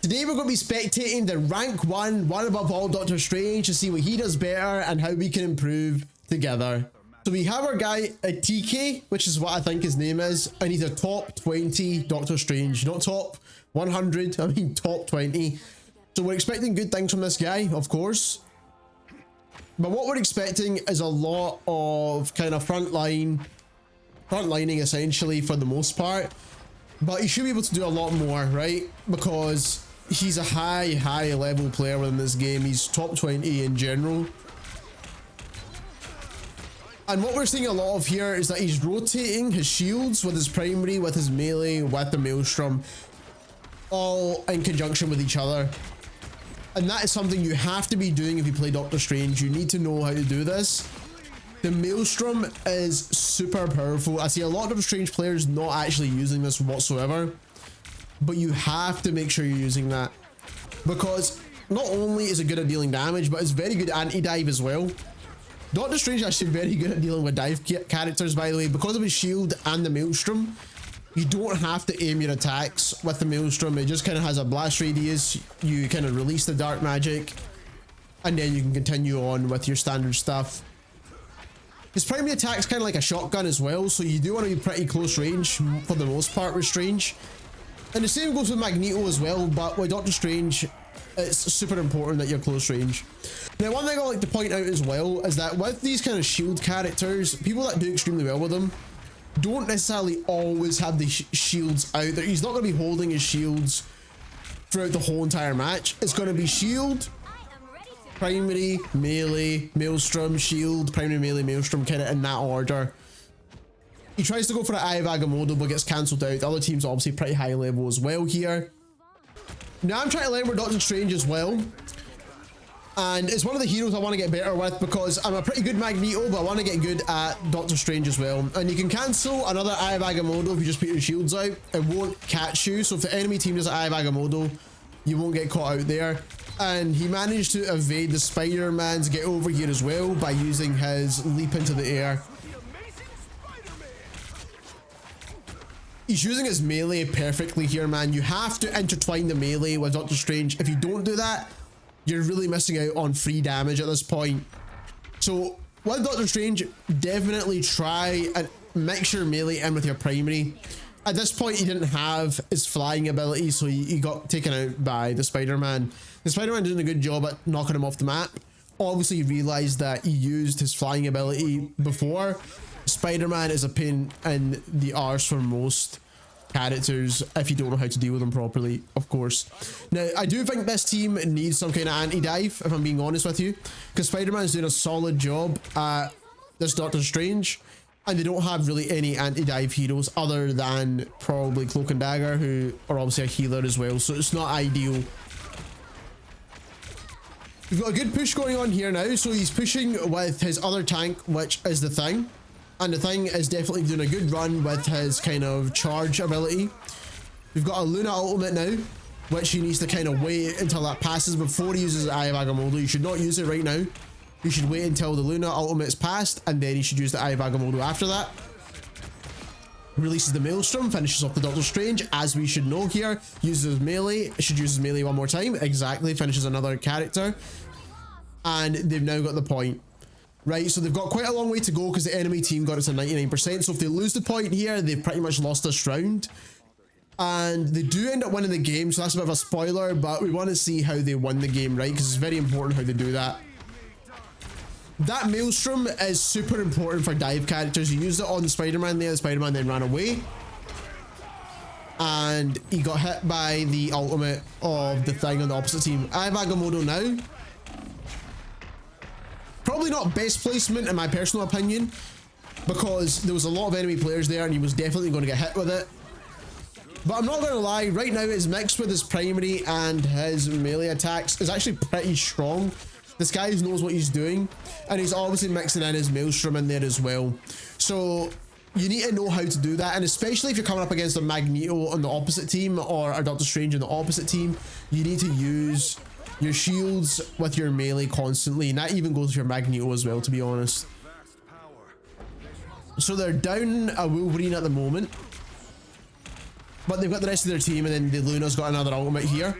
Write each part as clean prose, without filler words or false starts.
Today we're going to be spectating the rank 1 above all Doctor Strange to see what he does better and how we can improve together. So we have our guy at TK, which is what I think his name is, and he's a top 20 Doctor Strange, not top 100, I mean top 20. So we're expecting good things from this guy, of course. But what we're expecting is a lot of kind of frontlining essentially for the most part. But he should be able to do a lot more, right? Because he's a high level player within this game. He's top 20 in general. And what we're seeing a lot of here is that he's rotating his shields with his primary, with his melee, with the Maelstrom, all in conjunction with each other. And that is something you have to be doing if you play Doctor Strange. You need to know how to do this. The Maelstrom is super powerful. I see a lot of Doctor Strange players not actually using this whatsoever, but you have to make sure you're using that, because not only is it good at dealing damage, but it's very good anti-dive as well. Doctor Strange is actually very good at dealing with dive characters, by the way, because of his shield and the Maelstrom. You don't have to aim your attacks with the Maelstrom. It just kind of has a blast radius. You kind of release the dark magic, and then you can continue on with your standard stuff. His primary attack's kind of like a shotgun as well, so you do want to be pretty close range for the most part with Strange. And the same goes with Magneto as well, but with Doctor Strange, it's super important that you're close range. Now, one thing I like to point out as well is that with these kind of shield characters, people that do extremely well with them don't necessarily always have the shields out there. He's not going to be holding his shields throughout the whole entire match. It's going to be shield, primary, melee, Maelstrom, shield, primary, melee, Maelstrom, kind of in that order. He tries to go for an Eye of Agamotto, but gets cancelled out. The other team's obviously pretty high level as well here. Now I'm trying to learn with Doctor Strange as well. And it's one of the heroes I want to get better with, because I'm a pretty good Magneto, but I want to get good at Doctor Strange as well. And you can cancel another Eye of Agamotto if you just put your shields out. It won't catch you. So if the enemy team does an Eye of Agamotto, you won't get caught out there. And he managed to evade the Spider-Man's get over here as well by using his leap into the air. He's using his melee perfectly here, man. You have to intertwine the melee with Doctor Strange. If you don't do that, you're really missing out on free damage at this point. So with Doctor Strange, definitely try and mix your melee in with your primary. At this point, he didn't have his flying ability, so he got taken out by the Spider-Man. The Spider-Man doing a good job at knocking him off the map. Obviously, he realized that he used his flying ability before. Spider-Man is a pain in the arse for most characters if you don't know how to deal with them properly, of course. Now, I do think this team needs some kind of anti-dive, if I'm being honest with you, because Spider-Man is doing a solid job at this Doctor Strange, and they don't have really any anti-dive heroes other than probably Cloak and Dagger, who are obviously a healer as well, so it's not ideal. We've got a good push going on here now, so he's pushing with his other tank, which is the Thing. And the Thing is definitely doing a good run with his kind of charge ability. We've got a Luna ultimate now, which he needs to kind of wait until that passes before he uses Eye of Agamotto. You should not use it right now. You should wait until the Luna ultimate is passed, and then he should use the Eye of Agamotto after that. Releases the Maelstrom, finishes off the Doctor Strange, as we should know here. Uses his melee, should use his melee one more time. Exactly, finishes another character. And they've now got the point. Right, so they've got quite a long way to go because the enemy team got it to 99%. So if they lose the point here, they've pretty much lost this round. And they do end up winning the game, so that's a bit of a spoiler, but we want to see how they win the game, right? Because it's very important how they do that. That Maelstrom is super important for dive characters. You used it on the Spider-Man there. The Spider-Man then ran away. And he got hit by the ultimate of the Thing on the opposite team. I have Agamotto now. Probably not best placement in my personal opinion, because there was a lot of enemy players there and he was definitely going to get hit with it. But I'm not going to lie, right now it's mixed with his primary and his melee attacks is actually pretty strong. This guy knows what he's doing, and he's obviously mixing in his Maelstrom in there as well. So you need to know how to do that, and especially if you're coming up against a Magneto on the opposite team or a Doctor Strange on the opposite team, you need to use your shields with your melee constantly, and that even goes with your Magneto as well, to be honest. So they're down a Wolverine at the moment, but they've got the rest of their team, and then the Luna's got another ultimate here.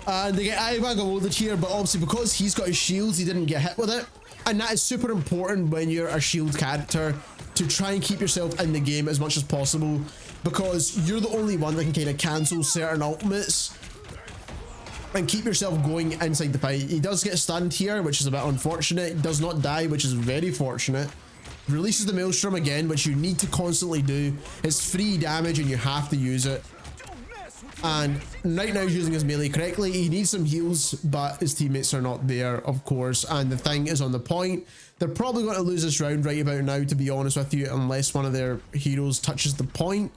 And they get Ivan loaded here, but obviously because he's got his shields, he didn't get hit with it. And that is super important when you're a shield character, to try and keep yourself in the game as much as possible, because you're the only one that can kind of cancel certain ultimates and keep yourself going inside the fight. He does get stunned here, which is a bit unfortunate. He does not die, which is very fortunate. Releases the Maelstrom again, which you need to constantly do. It's free damage and you have to use it. And right now he's using his melee correctly. He needs some heals, but his teammates are not there, of course. And the thing is on the point. They're probably going to lose this round right about now, to be honest with you, unless one of their heroes touches the point.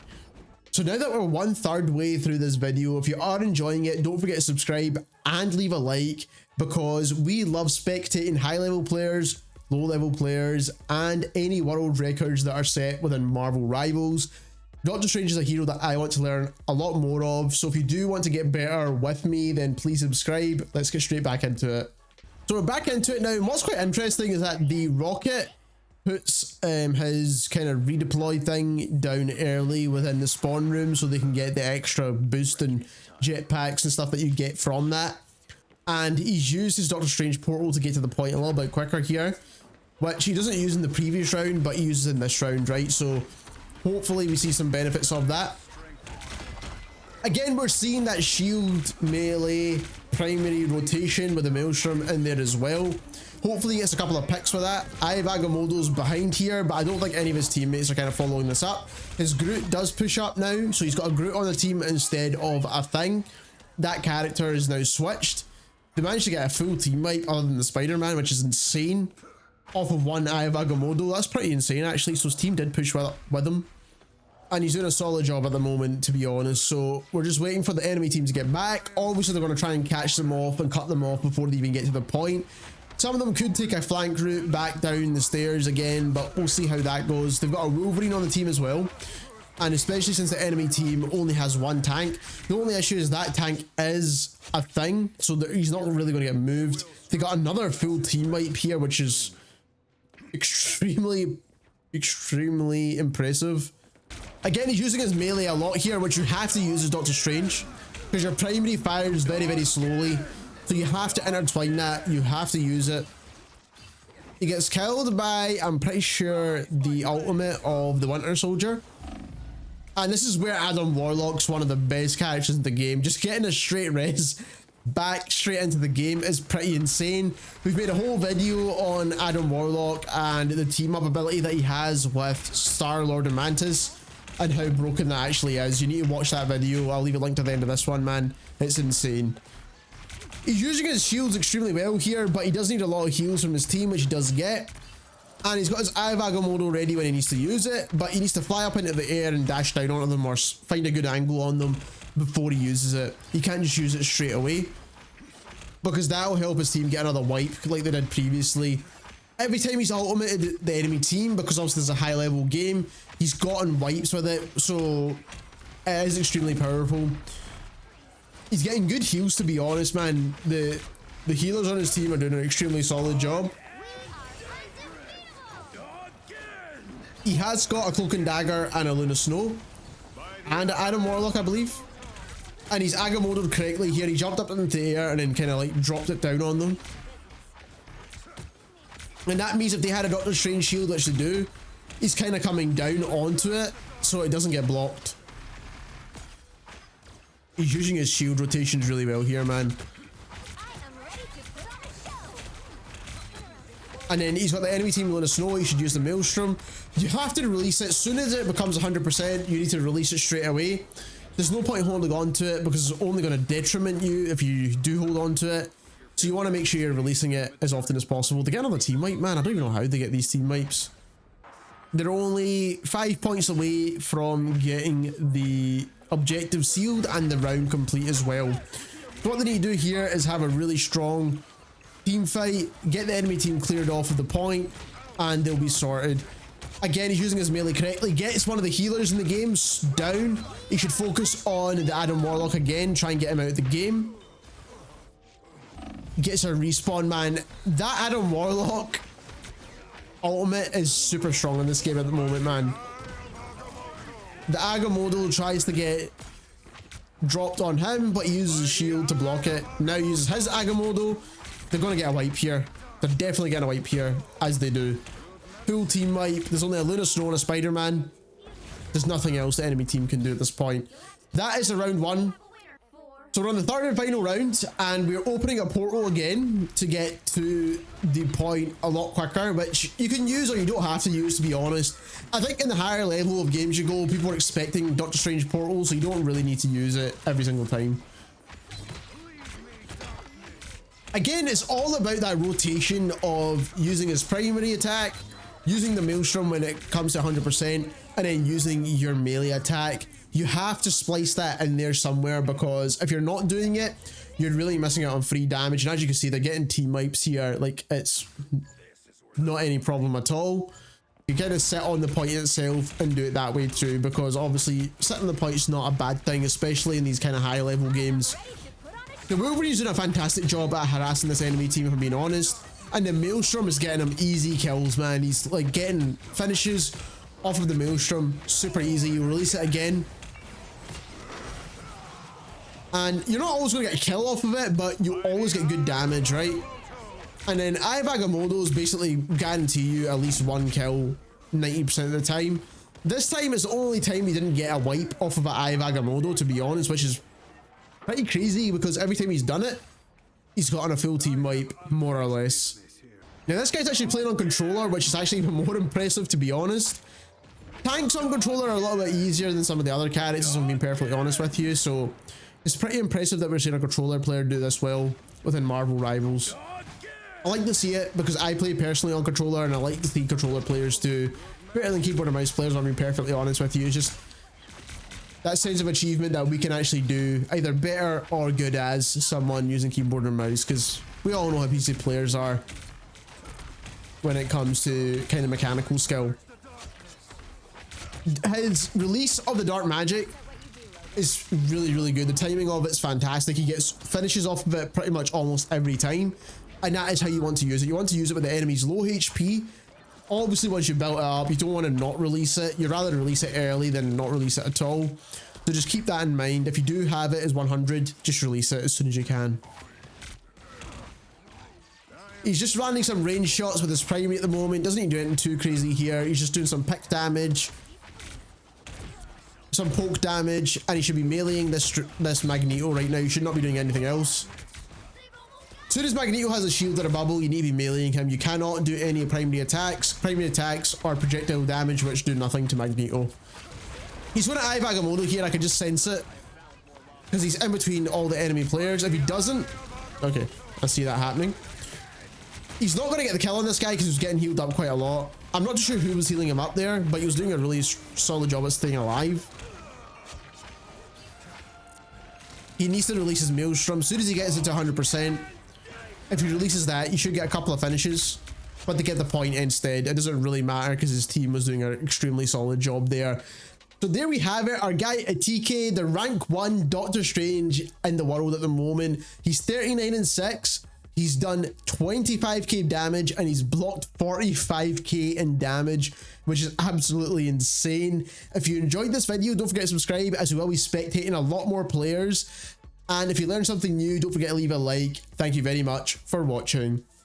So now that we're 1/3 way through this video, if you are enjoying it, don't forget to subscribe and leave a like, because we love spectating high level players, low level players, and any world records that are set within Marvel Rivals. Doctor Strange is a hero that I want to learn a lot more of, so if you do want to get better with me, then please subscribe. Let's get straight back into it. So we're back into it now, and what's quite interesting is that the rocket puts his kind of redeploy thing down early within the spawn room, so they can get the extra boost and jetpacks and stuff that you get from that. And he's used his Doctor Strange portal to get to the point a little bit quicker here, which he doesn't use in the previous round, but he uses in this round, right? So hopefully we see some benefits of that. Again, we're seeing that shield melee primary rotation with the Maelstrom in there as well. Hopefully he gets a couple of picks for that. I have Agamotto's behind here, but I don't think any of his teammates are kind of following this up. His Groot does push up now, so he's got a Groot on the team instead of a Thing. That character is now switched. They managed to get a full team wipe other than the Spider-Man, which is insane. Off of one Eye of Agamotto. That's pretty insane actually, so his team did push with him. And he's doing a solid job at the moment, to be honest. So we're just waiting for the enemy team to get back. Obviously they're going to try and catch them off and cut them off before they even get to the point. Some of them could take a flank route back down the stairs again, but we'll see how that goes. They've got a Wolverine on the team as well. And especially since the enemy team only has one tank. The only issue is that tank is a Thing, so he's not really going to get moved. They got another full team wipe here, which is extremely impressive. Again, he's using his melee a lot here, which you have to use as Doctor Strange, because your primary fires very slowly, so you have to intertwine that. You have to use it. He gets killed by, I'm pretty sure, the ultimate of the Winter Soldier. And this is where Adam Warlock's one of the best characters in the game. Just getting a straight res back straight into the game is pretty insane. We've made a whole video on Adam Warlock and the team up ability that he has with Star-Lord and Mantis, and how broken that actually is. You need to watch that video. I'll leave a link to the end of this one, man. It's insane. He's using his shields extremely well here, but he does need a lot of heals from his team, which he does get. And he's got his Eye of Agamotto ready when he needs to use it, but he needs to fly up into the air and dash down onto them, or find a good angle on them before he uses it. He can't just use it straight away, because that will help his team get another wipe like they did previously. Every time he's ultimated the enemy team, because obviously it's a high level game, he's gotten wipes with it, so it is extremely powerful. He's getting good heals, to be honest, man. The healers on his team are doing an extremely solid job. He has got a Cloak and Dagger and a Luna Snow and Adam Warlock, I believe. And he's Agamotto'd correctly here. He jumped up into the air and then kind of like dropped it down on them. And that means if they had a Doctor Strange shield, which they do, he's kind of coming down onto it so it doesn't get blocked. He's using his shield rotations really well here, man. And then he's got the enemy team Luna Snow. He should use the Maelstrom. You have to release it. As soon as it becomes 100%, you need to release it straight away. There's no point holding on to it, because it's only going to detriment you if you do hold on to it. So you want to make sure you're releasing it as often as possible. They get another team wipe, man. I don't even know how they get these team wipes. They're only 5 points away from getting the objective sealed and the round complete as well. So what they need to do here is have a really strong team fight, get the enemy team cleared off of the point, and they'll be sorted. Again, he's using his melee correctly. Gets one of the healers in the game down. He should focus on the Adam Warlock again, try and get him out of the game. Gets a respawn, man. That Adam Warlock ultimate is super strong in this game at the moment, man. The Agamotto tries to get dropped on him, but he uses his shield to block it. Now he uses his Agamotto. They're going to get a wipe here. They're definitely getting a wipe here, as they do. Full team wipe. There's only a Luna Snow and a Spider-Man. There's nothing else the enemy team can do at this point. That is a round one. So we're on the third and final round, and we're opening a portal again to get to the point a lot quicker, which you can use or you don't have to use, to be honest. I think in the higher level of games you go, people are expecting Doctor Strange portals, so you don't really need to use it every single time. Again, it's all about that rotation of using his primary attack, using the Maelstrom when it comes to 100%, and then using your melee attack. You have to splice that in there somewhere, because if you're not doing it, you're really missing out on free damage. And as you can see, they're getting team wipes here. Like, it's not any problem at all. You kind of sit on the point itself and do it that way too, because obviously sitting on the point is not a bad thing, especially in these kind of high level games. The Wolverine's doing a fantastic job at harassing this enemy team, if I'm being honest. And the Maelstrom is getting him easy kills, man. He's like getting finishes off of the Maelstrom super easy. You release it again, and you're not always going to get a kill off of it, but you always get good damage, right? And then I have Agamottos basically guarantee you at least one kill 90% of the time. This time is the only time he didn't get a wipe off of an Eye of Agamotto, to be honest, which is pretty crazy, because every time he's done it, he's gotten a full team wipe, more or less. Now this guy's actually playing on controller, which is actually even more impressive, to be honest. Tanks on controller are a little bit easier than some of the other characters, if I'm being perfectly honest with you, so it's pretty impressive that we're seeing a controller player do this well within Marvel Rivals. I like to see it because I play personally on controller, and I like to see controller players do better than keyboard and mouse players, if I'm being perfectly honest with you. It's just that sense of achievement that we can actually do either better or good as someone using keyboard and mouse, because we all know how PC players are when it comes to kind of mechanical skill. His release of the dark magic is really good. The timing of it's fantastic. He gets finishes off of it pretty much almost every time, and that is how you want to use it. You want to use it with the enemy's low HP. Obviously, once you built it up, you don't want to not release it. You'd rather release it early than not release it at all. So just keep that in mind. If you do have it as 100, just release it as soon as you can. He's just landing some range shots with his primary at the moment. Doesn't need to do anything too crazy here. He's just doing some pick damage, some poke damage, and he should be meleeing this Magneto right now. You should not be doing anything else. As soon as Magneto has a shield or a bubble, you need to be meleeing him. You cannot do any primary attacks. Primary attacks are projectile damage, which do nothing to Magneto. He's going to Eye of Agamotto here. I can just sense it, because he's in between all the enemy players. If he doesn't, okay, I see that happening. He's not going to get the kill on this guy because he's getting healed up quite a lot. I'm not too sure who was healing him up there, but he was doing a really solid job at staying alive. He needs to release his Maelstrom. As soon as he gets it to 100%, if he releases that, you should get a couple of finishes. But to get the point instead, it doesn't really matter because his team was doing an extremely solid job there. So there we have it. Our guy TK, the rank 1 Doctor Strange in the world at the moment. He's 39 and 6. He's done 25k damage, and he's blocked 45k in damage, which is absolutely insane. If you enjoyed this video, don't forget to subscribe, as we will be spectating a lot more players. And if you learned something new, don't forget to leave a like. Thank you very much for watching.